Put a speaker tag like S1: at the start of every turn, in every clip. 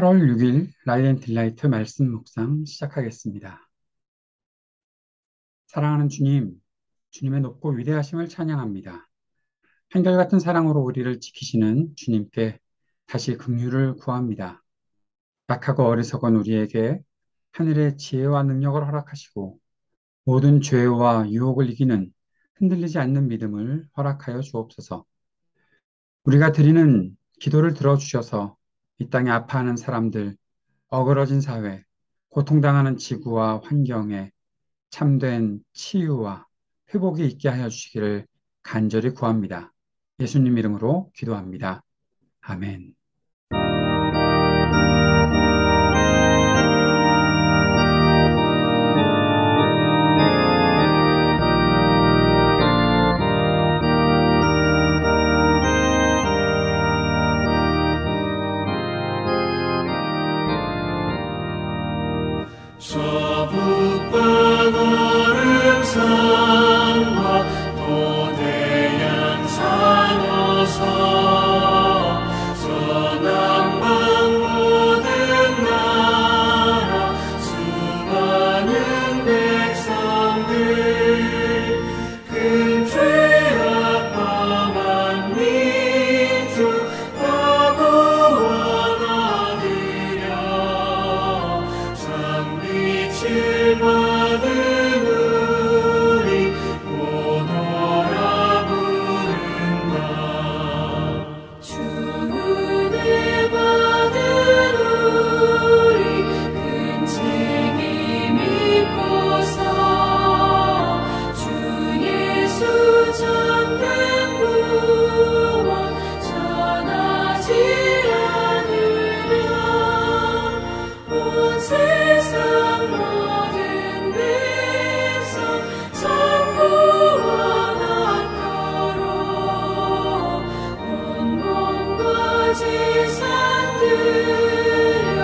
S1: 8월 6일 라이트 딜라이트 말씀 묵상 시작하겠습니다. 사랑하는 주님, 주님의 높고 위대하심을 찬양합니다. 한결같은 사랑으로 우리를 지키시는 주님께 다시 긍휼을 구합니다. 약하고 어리석은 우리에게 하늘의 지혜와 능력을 허락하시고 모든 죄와 유혹을 이기는 흔들리지 않는 믿음을 허락하여 주옵소서. 우리가 드리는 기도를 들어주셔서 이 땅에 아파하는 사람들, 어그러진 사회, 고통당하는 지구와 환경에 참된 치유와 회복이 있게 하여 주시기를 간절히 구합니다. 예수님 이름으로 기도합니다. 아멘.
S2: 저 북방어른 산과 도대양산 어서 저 남방 모든 나라 수많은 백성들 큰 죄악 범한 민족 다 구원하리라 빛을 받은 우리 오너라 부른다. 주 은혜 받은 우리 큰 책임 믿고서 주 예수 참된 구원 전하지 않으랴. 온 세상 모든 백성 참 구원하도록 온 몸과 재산 들여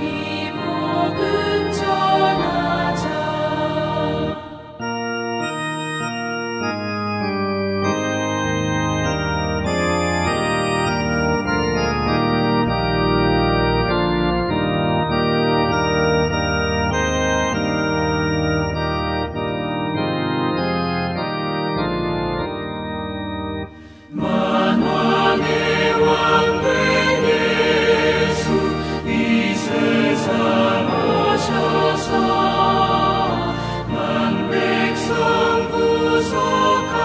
S2: 이 복음 전하자. 만왕의 왕 된 예수 이 세상 오셔서 만 백성 구속하니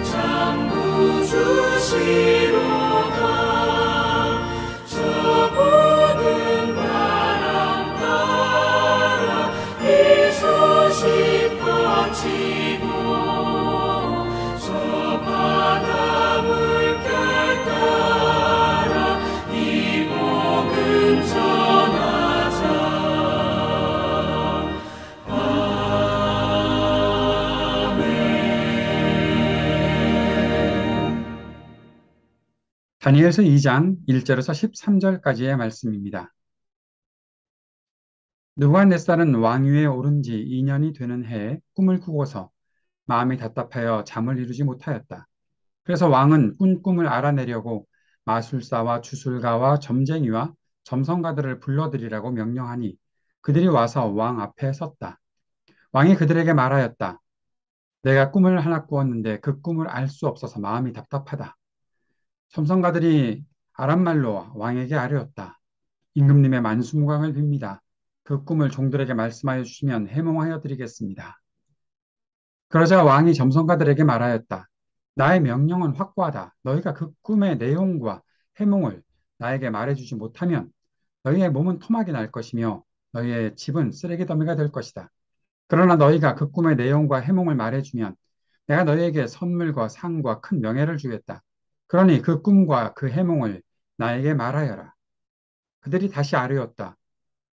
S2: 참 구주 주시로다. 저 보는 바람 따라 이 소식 퍼지고 저 바다 물결 따라 이 복음 전하자. 아멘.
S1: 다니엘서 2장 1절에서 13절까지의 말씀입니다. 느부갓네살은 왕위에 오른 지 2년이 되는 해에 꿈을 꾸고서 마음이 답답하여 잠을 이루지 못하였다. 그래서 왕은 꾼 꿈을 알아내려고 마술사와 주술가와 점쟁이와 점성가들을 불러들이라고 명령하니 그들이 와서 왕 앞에 섰다. 왕이 그들에게 말하였다. 내가 꿈을 하나 꾸었는데 그 꿈을 알 수 없어서 마음이 답답하다. 점성가들이 아람말로 왕에게 아뢰었다. 임금님의 만수무강을 빕니다. 그 꿈을 종들에게 말씀하여 주시면 해몽하여 드리겠습니다. 그러자 왕이 점성가들에게 말하였다. 나의 명령은 확고하다. 너희가 그 꿈의 내용과 해몽을 나에게 말해주지 못하면 너희의 몸은 토막이 날 것이며 너희의 집은 쓰레기 더미가 될 것이다. 그러나 너희가 그 꿈의 내용과 해몽을 말해주면 내가 너희에게 선물과 상과 큰 명예를 주겠다. 그러니 그 꿈과 그 해몽을 나에게 말하여라. 그들이 다시 아뢰었다.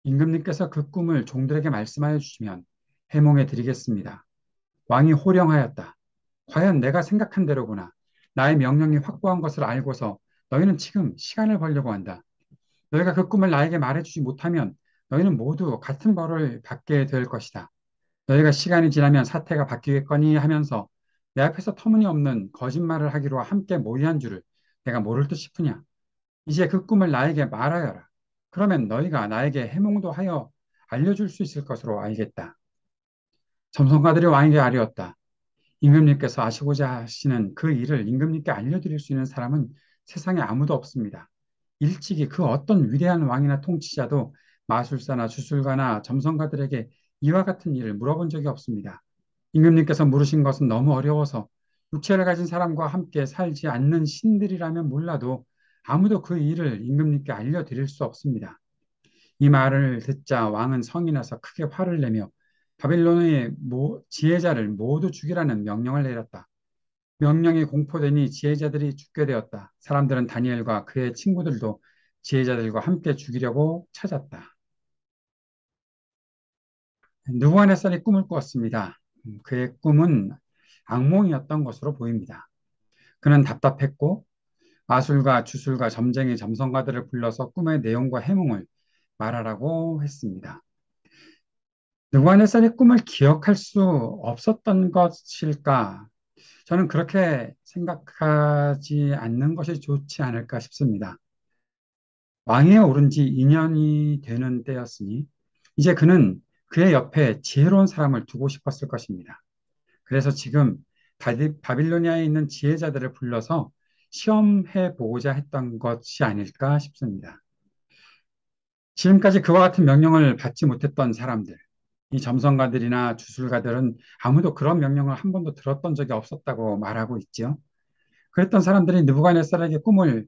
S1: 임금님께서 그 꿈을 종들에게 말씀하여 주시면 해몽해 드리겠습니다. 왕이 호령하였다. 과연 내가 생각한 대로구나. 나의 명령이 확고한 것을 알고서 너희는 지금 시간을 벌려고 한다. 너희가 그 꿈을 나에게 말해주지 못하면 너희는 모두 같은 벌을 받게 될 것이다. 너희가 시간이 지나면 사태가 바뀌겠거니 하면서 내 앞에서 터무니없는 거짓말을 하기로 함께 모의한 줄을 내가 모를 듯 싶으냐. 이제 그 꿈을 나에게 말하여라. 그러면 너희가 나에게 해몽도 하여 알려줄 수 있을 것으로 알겠다. 점성가들이 왕에게 아뢰었다. 임금님께서 아시고자 하시는 그 일을 임금님께 알려드릴 수 있는 사람은 세상에 아무도 없습니다. 일찍이 그 어떤 위대한 왕이나 통치자도 마술사나 주술가나 점성가들에게 이와 같은 일을 물어본 적이 없습니다. 임금님께서 물으신 것은 너무 어려워서 육체를 가진 사람과 함께 살지 않는 신들이라면 몰라도 아무도 그 일을 임금님께 알려드릴 수 없습니다. 이 말을 듣자 왕은 성이 나서 크게 화를 내며 바빌론의 지혜자를 모두 죽이라는 명령을 내렸다. 명령이 공포되니 지혜자들이 죽게 되었다. 사람들은 다니엘과 그의 친구들도 지혜자들과 함께 죽이려고 찾았다. 느부갓네살이 꿈을 꾸었습니다. 그의 꿈은 악몽이었던 것으로 보입니다. 그는 답답했고 마술가, 주술가, 점쟁이, 점성가들을 불러서 꿈의 내용과 해몽을 말하라고 했습니다. 느부갓네살이 꿈을 기억할 수 없었던 것일까? 저는 그렇게 생각하지 않는 것이 좋지 않을까 싶습니다. 왕위에 오른 지 2년이 되는 때였으니 이제 그는 그의 옆에 지혜로운 사람을 두고 싶었을 것입니다. 그래서 지금 바빌로니아에 있는 지혜자들을 불러서 시험해 보고자 했던 것이 아닐까 싶습니다. 지금까지 그와 같은 명령을 받지 못했던 사람들, 이 점성가들이나 주술가들은 아무도 그런 명령을 한 번도 들었던 적이 없었다고 말하고 있지요. 그랬던 사람들이 느부갓네살에게 꿈을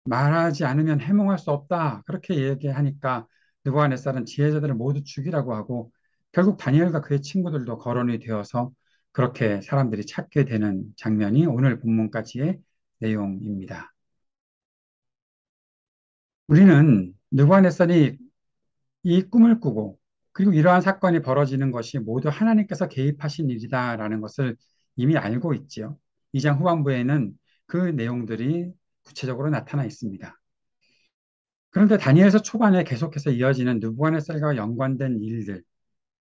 S1: 말하지 않으면 해몽할 수 없다. 그렇게 얘기하니까 느부갓네살은 지혜자들을 모두 죽이라고 하고 결국 다니엘과 그의 친구들도 거론이 되어서 그렇게 사람들이 찾게 되는 장면이 오늘 본문까지의 내용입니다. 우리는 느부갓네살이 이 꿈을 꾸고 그리고 이러한 사건이 벌어지는 것이 모두 하나님께서 개입하신 일이다라는 것을 이미 알고 있지요. 2장 후반부에는 그 내용들이 구체적으로 나타나 있습니다. 그런데 다니엘서 초반에 계속해서 이어지는 느부갓네살과 연관된 일들,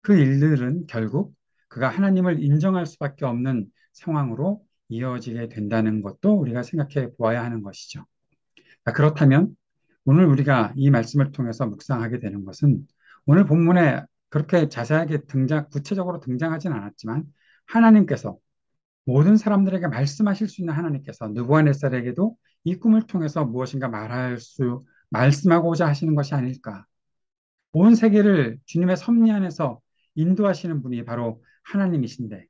S1: 그 일들은 결국 그가 하나님을 인정할 수밖에 없는 상황으로 이어지게 된다는 것도 우리가 생각해 보아야 하는 것이죠. 그렇다면 오늘 우리가 이 말씀을 통해서 묵상하게 되는 것은 오늘 본문에 그렇게 자세하게 구체적으로 등장하진 않았지만 하나님께서 모든 사람들에게 말씀하실 수 있는 하나님께서 느부갓네살에게도 이 꿈을 통해서 무엇인가 말씀하고자 하시는 것이 아닐까. 온 세계를 주님의 섭리 안에서 인도하시는 분이 바로 하나님이신데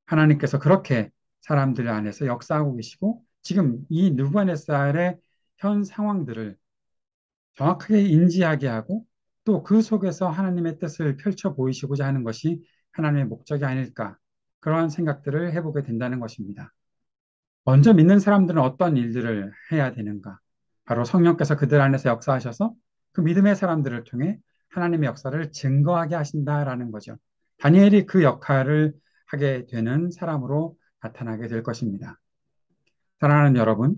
S1: 하나님께서 그렇게 사람들 안에서 역사하고 계시고 지금 이 느부갓네살의 현 상황들을 정확하게 인지하게 하고 또 그 속에서 하나님의 뜻을 펼쳐 보이시고자 하는 것이 하나님의 목적이 아닐까 그러한 생각들을 해보게 된다는 것입니다. 먼저 믿는 사람들은 어떤 일들을 해야 되는가? 바로 성령께서 그들 안에서 역사하셔서 그 믿음의 사람들을 통해 하나님의 역사를 증거하게 하신다라는 거죠. 다니엘이 그 역할을 하게 되는 사람으로 나타나게 될 것입니다. 사랑하는 여러분,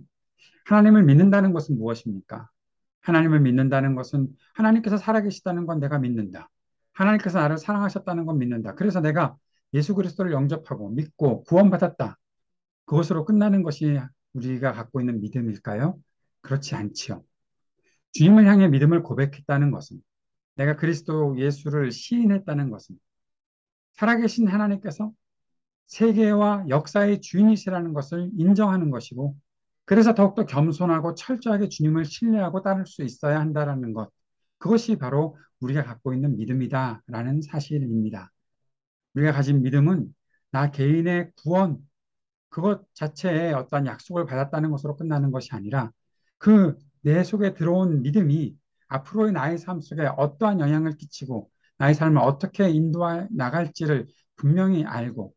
S1: 하나님을 믿는다는 것은 무엇입니까? 하나님을 믿는다는 것은 하나님께서 살아계시다는 건 내가 믿는다. 하나님께서 나를 사랑하셨다는 건 믿는다. 그래서 내가 예수 그리스도를 영접하고 믿고 구원받았다. 그것으로 끝나는 것이 우리가 갖고 있는 믿음일까요? 그렇지 않지요. 주님을 향해 믿음을 고백했다는 것은 내가 그리스도 예수를 시인했다는 것은 살아계신 하나님께서 세계와 역사의 주인이시라는 것을 인정하는 것이고 그래서 더욱더 겸손하고 철저하게 주님을 신뢰하고 따를 수 있어야 한다는 것. 그것이 바로 우리가 갖고 있는 믿음이다라는 사실입니다. 우리가 가진 믿음은 나 개인의 구원, 그것 자체에 어떠한 약속을 받았다는 것으로 끝나는 것이 아니라 그 내 속에 들어온 믿음이 앞으로의 나의 삶 속에 어떠한 영향을 끼치고 나의 삶을 어떻게 인도해 나갈지를 분명히 알고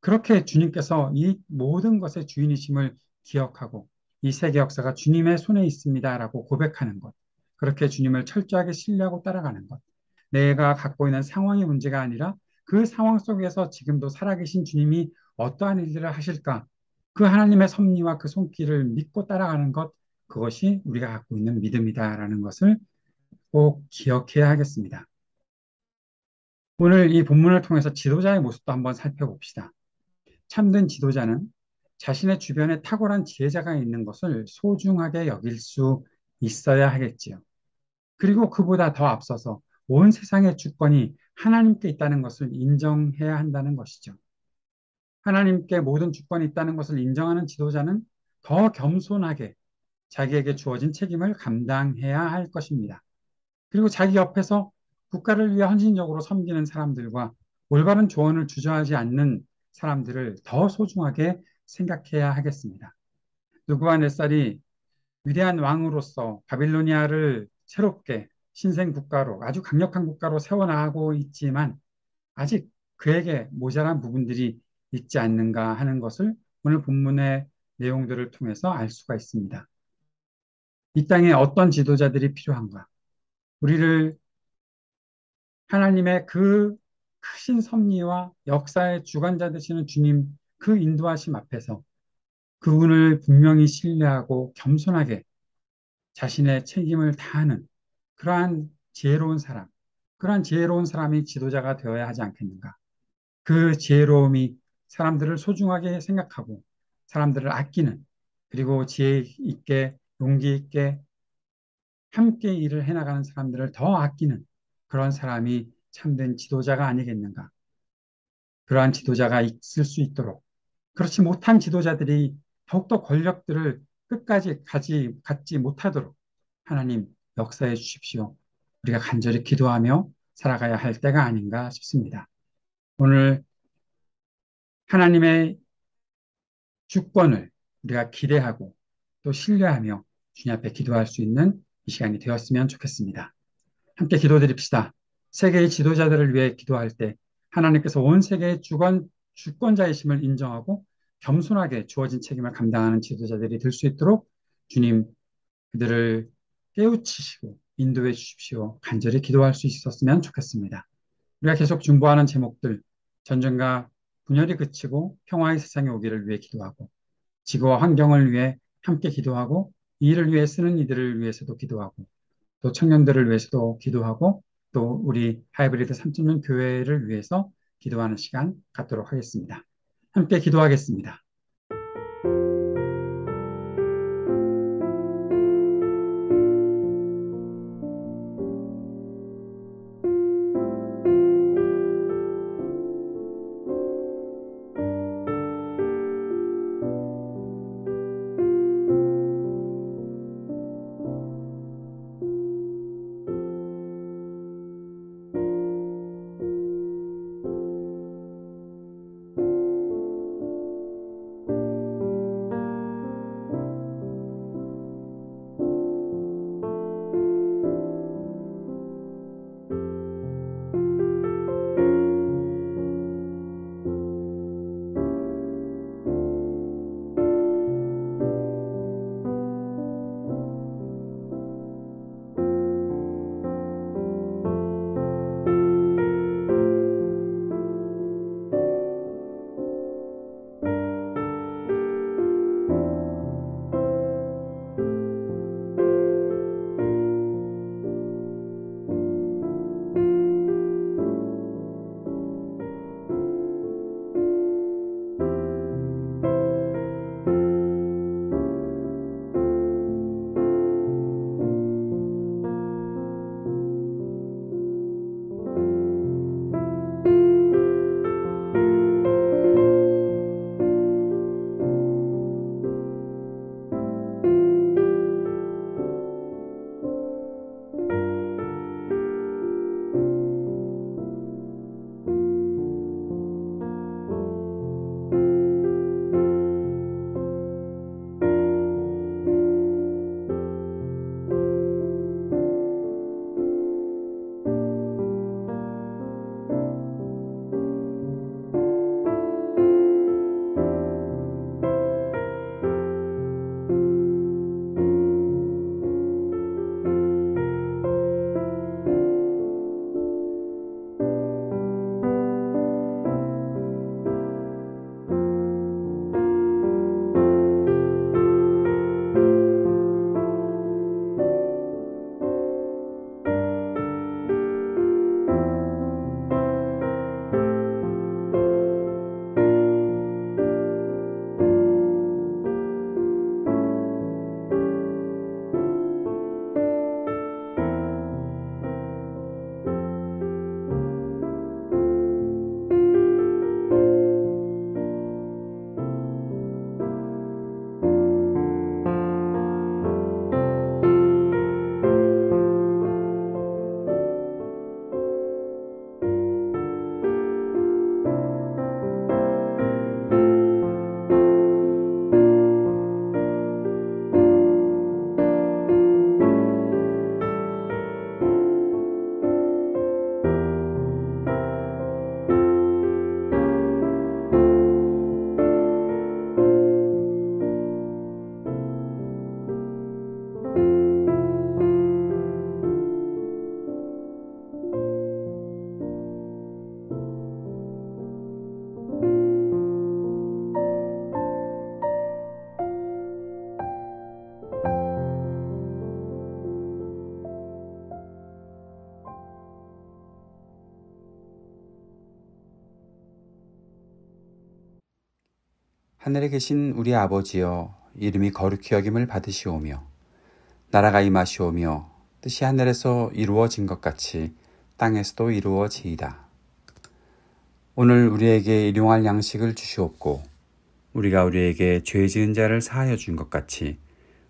S1: 그렇게 주님께서 이 모든 것의 주인이심을 기억하고 이 세계 역사가 주님의 손에 있습니다라고 고백하는 것. 그렇게 주님을 철저하게 신뢰하고 따라가는 것. 내가 갖고 있는 상황이 문제가 아니라 그 상황 속에서 지금도 살아계신 주님이 어떠한 일들을 하실까? 그 하나님의 섭리와 그 손길을 믿고 따라가는 것, 그것이 우리가 갖고 있는 믿음이다라는 것을 꼭 기억해야 하겠습니다. 오늘 이 본문을 통해서 지도자의 모습도 한번 살펴봅시다. 참된 지도자는 자신의 주변에 탁월한 지혜자가 있는 것을 소중하게 여길 수 있어야 하겠지요. 그리고 그보다 더 앞서서 온 세상의 주권이 하나님께 있다는 것을 인정해야 한다는 것이죠. 하나님께 모든 주권이 있다는 것을 인정하는 지도자는 더 겸손하게 자기에게 주어진 책임을 감당해야 할 것입니다. 그리고 자기 옆에서 국가를 위해 헌신적으로 섬기는 사람들과 올바른 조언을 주저하지 않는 사람들을 더 소중하게 생각해야 하겠습니다. 느부갓네살이 위대한 왕으로서 바빌로니아를 새롭게 신생 국가로 아주 강력한 국가로 세워나가고 있지만 아직 그에게 모자란 부분들이 있지 않는가 하는 것을 오늘 본문의 내용들을 통해서 알 수가 있습니다. 이 땅에 어떤 지도자들이 필요한가? 우리를 하나님의 그 크신 섭리와 역사의 주관자 되시는 주님 그 인도하심 앞에서 그분을 분명히 신뢰하고 겸손하게 자신의 책임을 다하는 그러한 지혜로운 사람, 그러한 지혜로운 사람이 지도자가 되어야 하지 않겠는가? 그 지혜로움이 사람들을 소중하게 생각하고 사람들을 아끼는 그리고 지혜 있게 용기 있게 함께 일을 해나가는 사람들을 더 아끼는 그런 사람이 참된 지도자가 아니겠는가. 그러한 지도자가 있을 수 있도록 그렇지 못한 지도자들이 더욱더 권력들을 끝까지 갖지 못하도록 하나님 역사해 주십시오. 우리가 간절히 기도하며 살아가야 할 때가 아닌가 싶습니다. 오늘 하나님의 주권을 우리가 기대하고 또 신뢰하며 주님 앞에 기도할 수 있는 이 시간이 되었으면 좋겠습니다. 함께 기도드립시다. 세계의 지도자들을 위해 기도할 때 하나님께서 온 세계의 주권자이심을 인정하고 겸손하게 주어진 책임을 감당하는 지도자들이 될 수 있도록 주님 그들을 깨우치시고 인도해 주십시오. 간절히 기도할 수 있었으면 좋겠습니다. 우리가 계속 중보하는 제목들, 전쟁과 분열이 그치고 평화의 세상에 오기를 위해 기도하고 지구와 환경을 위해 함께 기도하고 이 일을 위해 쓰는 이들을 위해서도 기도하고 또 청년들을 위해서도 기도하고 또 우리 하이브리드 3.0 교회를 위해서 기도하는 시간 갖도록 하겠습니다. 함께 기도하겠습니다.
S3: 하늘에 계신 우리 아버지여, 이름이 거룩히 여김을 받으시오며 나라가 임하시오며 뜻이 하늘에서 이루어진 것 같이 땅에서도 이루어지이다. 오늘 우리에게 일용할 양식을 주시옵고 우리가 우리에게 죄 지은 자를 사하여 준 것 같이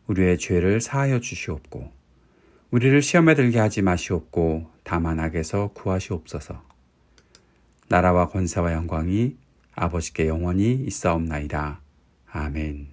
S3: 우리의 죄를 사하여 주시옵고 우리를 시험에 들게 하지 마시옵고 다만 악에서 구하시옵소서. 나라와 권세와 영광이 아버지께 영원히 있사옵나이다. 아멘.